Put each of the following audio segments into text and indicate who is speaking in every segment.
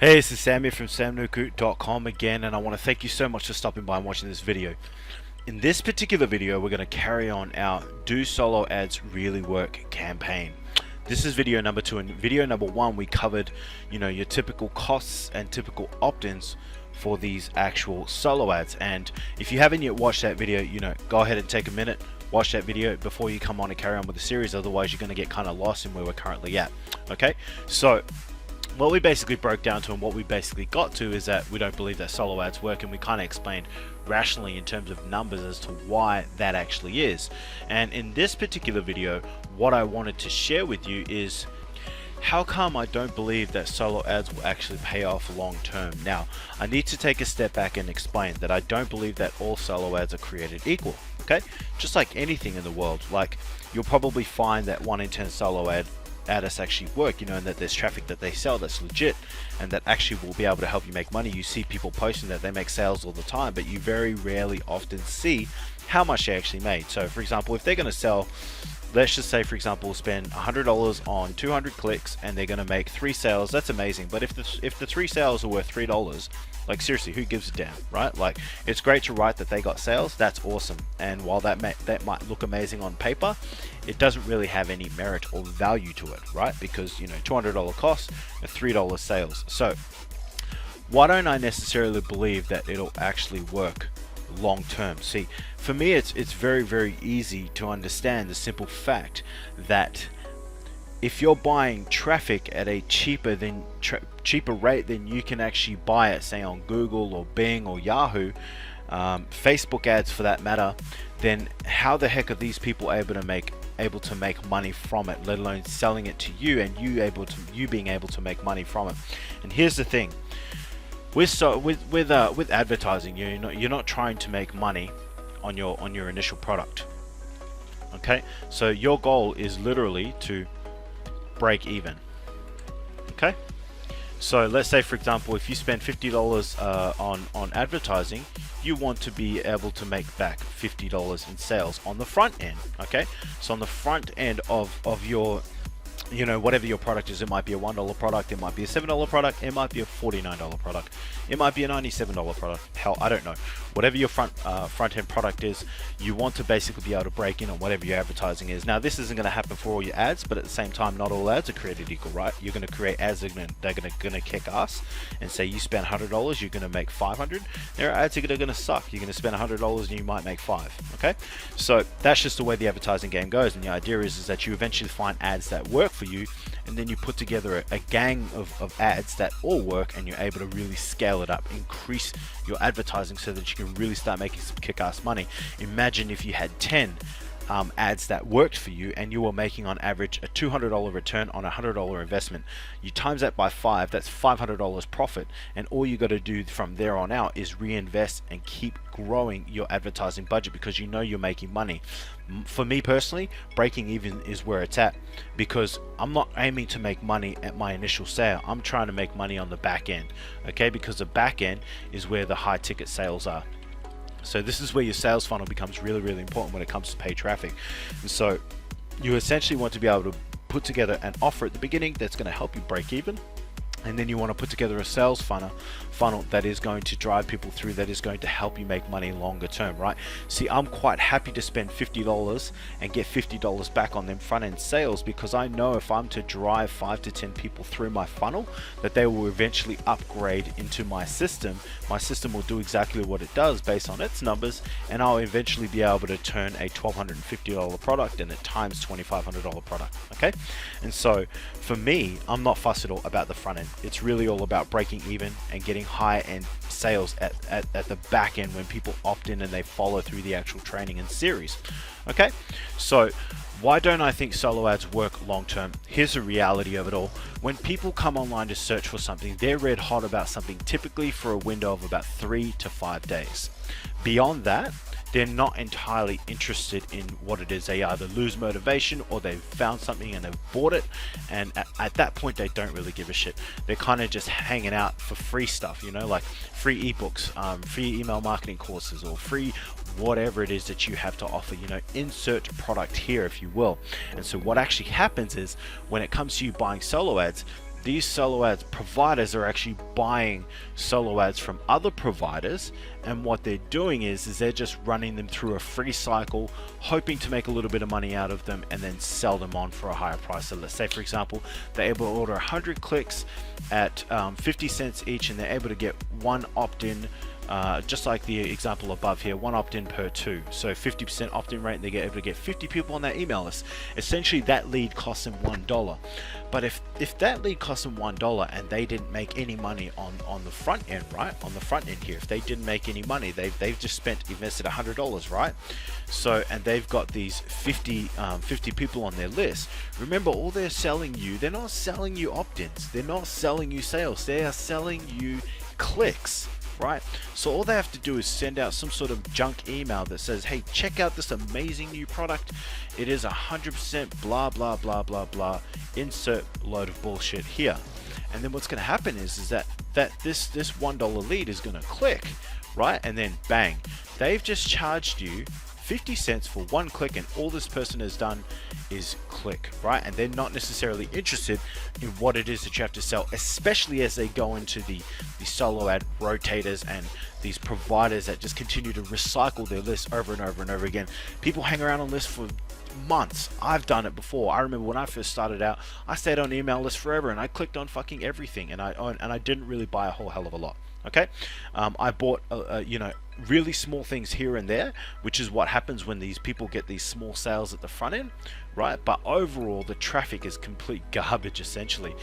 Speaker 1: Hey, this is Sammy from samnuku.com again, and I want to thank you so much for stopping by and watching this video. In this particular video, we're going to carry on our Do Solo Ads Really Work campaign. This is video number 2. In video number 1, we covered, your typical costs and typical opt-ins for these actual solo ads. And if you haven't yet watched that video, go ahead and take a minute, watch that video before you come on and carry on with the series. Otherwise, you're going to get kind of lost in where we're currently at. Okay, so what we basically broke down to and what we basically got to is that we don't believe that solo ads work, and we kind of explained rationally in terms of numbers as to why that actually is. And in this particular video, what I wanted to share with you is how come I don't believe that solo ads will actually pay off long term. Now, I need to take a step back and explain that I don't believe that all solo ads are created equal. Okay, just like anything in the world, like you'll probably find that 1 in 10 solo adists actually work, and that there's traffic that they sell that's legit and that actually will be able to help you make money. You see people posting that they make sales all the time, but you very rarely often see how much they actually made. So for example, if they're going to sell, let's just say for example, spend $100 on 200 clicks and they're going to make 3 sales, that's amazing. But if the 3 sales are worth $3, like seriously, who gives a damn, right? Like, it's great to write that they got sales, that's awesome, and while that might look amazing on paper, it doesn't really have any merit or value to it, right? Because $200 cost and $3 sales. So why don't I necessarily believe that it'll actually work long term? See, for me, it's very easy to understand the simple fact that if you're buying traffic at a cheaper rate than you can actually buy it, say on Google or Bing or Yahoo, Facebook ads for that matter, then how the heck are these people able to make money from it, let alone selling it to you and you being able to make money from it? And here's the thing, with advertising, you're not trying to make money on your initial product. Okay, so your goal is literally to break even. Okay, so let's say for example, if you spend $50 on advertising, you want to be able to make back $50 in sales on the front end. Okay, so on the front end of your whatever your product is, it might be a $1 product, it might be a $7 product, it might be a $49 product, it might be a $97 product, hell, I don't know. Whatever your front end product is, you want to basically be able to break in on whatever your advertising is. Now, this isn't going to happen for all your ads, but at the same time, not all ads are created equal, right? You're going to create ads that are going to kick ass and say you spend $100, you're going to make $500. There are ads that are going to suck. You're going to spend $100 and you might make $5. Okay, so that's just the way the advertising game goes. And the idea is that you eventually find ads that work for you, and then you put together a gang of ads that all work, and you're able to really scale it up, increase your advertising so that you can really start making some kick-ass money. Imagine if you had 10 ads that worked for you and you were making on average a $200 return on a $100 investment. You times that by 5, that's $500 profit, and all you got to do from there on out is reinvest and keep growing your advertising budget, because you're making money. For me personally, breaking even is where it's at, because I'm not aiming to make money at my initial sale. I'm trying to make money on the back end, okay? Because the back end is where the high ticket sales are. So this is where your sales funnel becomes really important when it comes to paid traffic. And so you essentially want to be able to put together an offer at the beginning that's going to help you break even, and then you want to put together a sales funnel that is going to drive people through, that is going to help you make money longer term, right? See, I'm quite happy to spend $50 and get $50 back on them front end sales, because I know if I'm to drive 5 to 10 people through my funnel, that they will eventually upgrade into my system. My system will do exactly what it does based on its numbers, and I'll eventually be able to turn a $1,250 product and at times $2,500 product. Okay, and so for me, I'm not fussed at all about the front end. It's really all about breaking even and getting high-end sales at the back end when people opt in and they follow through the actual training and series. Okay, so why don't I think solo ads work long term? Here's the reality of it all. When people come online to search for something, they're red hot about something typically for a window of about 3 to 5 days. Beyond that, they're not entirely interested in what it is. They either lose motivation or they've found something and they've bought it, and at that point they don't really give a shit. They're kind of just hanging out for free stuff, like free ebooks, free email marketing courses, or free whatever it is that you have to offer. Insert product here, if you will. And so what actually happens is, when it comes to you buying solo ads, these solo ads providers are actually buying solo ads from other providers, and what they're doing is they're just running them through a free cycle, hoping to make a little bit of money out of them and then sell them on for a higher price. So let's say, for example, they're able to order 100 clicks at 50 cents each, and they're able to get one opt-in, just like the example above here, one opt-in per 2. So 50% opt-in rate, and they're able to get 50 people on that email list. Essentially, that lead costs them $1. But if that lead costs them $1 and they didn't make any money on the front end, right? On the front end here, if they didn't make any money, they've just invested $100, right? So, and they've got these 50 people on their list. Remember, all they're selling you, they're not selling you opt-ins, they're not selling you sales, they are selling you clicks. Right? So all they have to do is send out some sort of junk email that says, hey, check out this amazing new product. It is 100% blah, blah, blah, blah, blah. Insert load of bullshit here. And then what's going to happen is that this $1 lead is going to click, right? And then bang, they've just charged you 50 cents for one click, and all this person has done is click, right? And they're not necessarily interested in what it is that you have to sell, especially as they go into the solo ad rotators and these providers that just continue to recycle their lists over and over and over again. People hang around on lists for months. I've done it before. I remember when I first started out, I stayed on email lists forever, and I clicked on fucking everything, and I didn't really buy a whole hell of a lot. Okay, I bought you know, really small things here and there, which is what happens when these people get these small sales at the front end, right? But overall, the traffic is complete garbage essentially.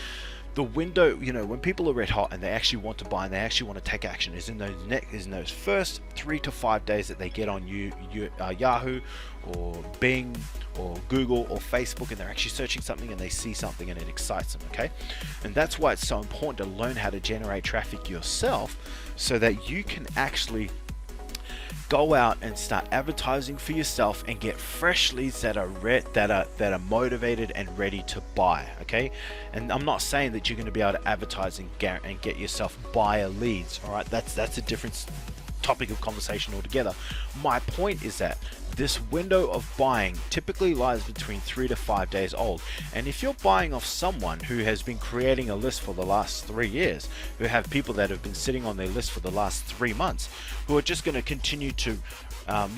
Speaker 1: The window, you know, when people are red hot and they actually want to buy and they actually want to take action, is in those first 3 to 5 days that they get on Yahoo or Bing or Google or Facebook, and they're actually searching something and they see something and it excites them. Okay, and that's why it's so important to learn how to generate traffic yourself, so that you can actually go out and start advertising for yourself and get fresh leads that are motivated and ready to buy. Okay, and I'm not saying that you're going to be able to advertise and get yourself buyer leads. All right, that's a different topic of conversation altogether. My point is that this window of buying typically lies between 3 to 5 days old, and if you're buying off someone who has been creating a list for the last 3 years, who have people that have been sitting on their list for the last 3 months, who are just going to continue to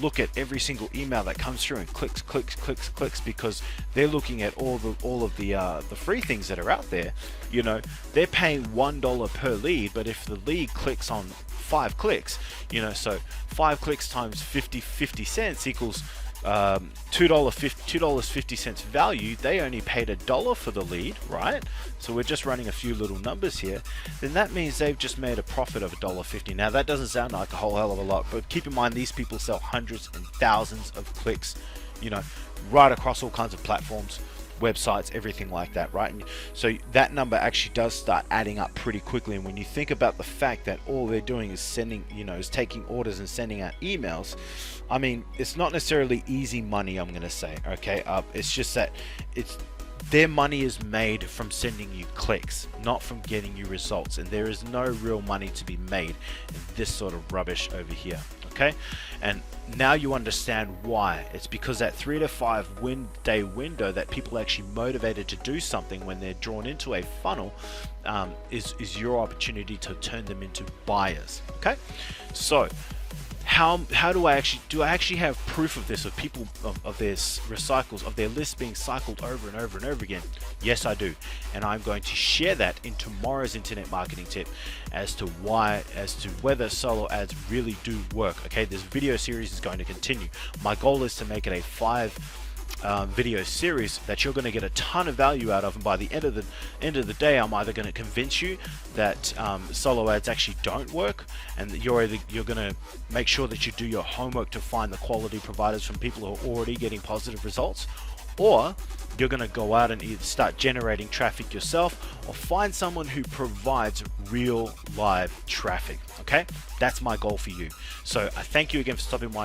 Speaker 1: look at every single email that comes through and clicks, because they're looking at all of the free things that are out there. You know, they're paying $1 per lead, but if the lead clicks on 5 clicks, you know, so 5 clicks times 50 cents equals $2.50 value. They only paid $1 for the lead, right? So we're just running a few little numbers here. Then that means they've just made a profit of $1.50. Now that doesn't sound like a whole hell of a lot, but keep in mind these people sell hundreds and thousands of clicks, you know, right across all kinds of platforms, websites, everything like that, right? And so that number actually does start adding up pretty quickly. And when you think about the fact that all they're doing is sending, you know, is taking orders and sending out emails, I mean, it's not necessarily easy money, I'm gonna say. Okay, it's just that their money is made from sending you clicks, not from getting you results, and there is no real money to be made in this sort of rubbish over here. Okay, and now you understand why. It's because that 3 to 5 day window that people are actually motivated to do something when they're drawn into a funnel is your opportunity to turn them into buyers. Okay, so how do I actually have proof of this, of people of their recycles, of their lists being cycled over and over and over again? Yes, I do, and I'm going to share that in tomorrow's internet marketing tip as to whether solo ads really do work. Okay, this video series is going to continue. My goal is to make it a 5 video series that you're going to get a ton of value out of, and by the end of the day, I'm either going to convince you that solo ads actually don't work, and that you're going to make sure that you do your homework to find the quality providers from people who are already getting positive results, or you're going to go out and either start generating traffic yourself or find someone who provides real live traffic. Okay, that's my goal for you. So I thank you again for stopping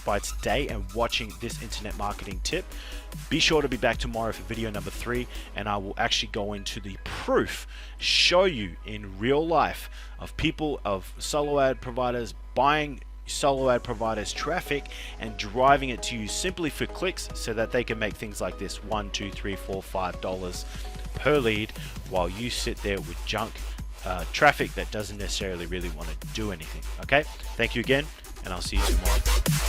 Speaker 1: by today and watching this internet marketing tip. Be sure to be back tomorrow for video number 3, and I will actually go into the proof, show you in real life of people, of solo ad providers buying solo ad providers traffic and driving it to you simply for clicks, so that they can make things like this $1, $2, $3, $4, $5 per lead, while you sit there with junk traffic that doesn't necessarily really want to do anything. Okay, thank you again, and I'll see you tomorrow.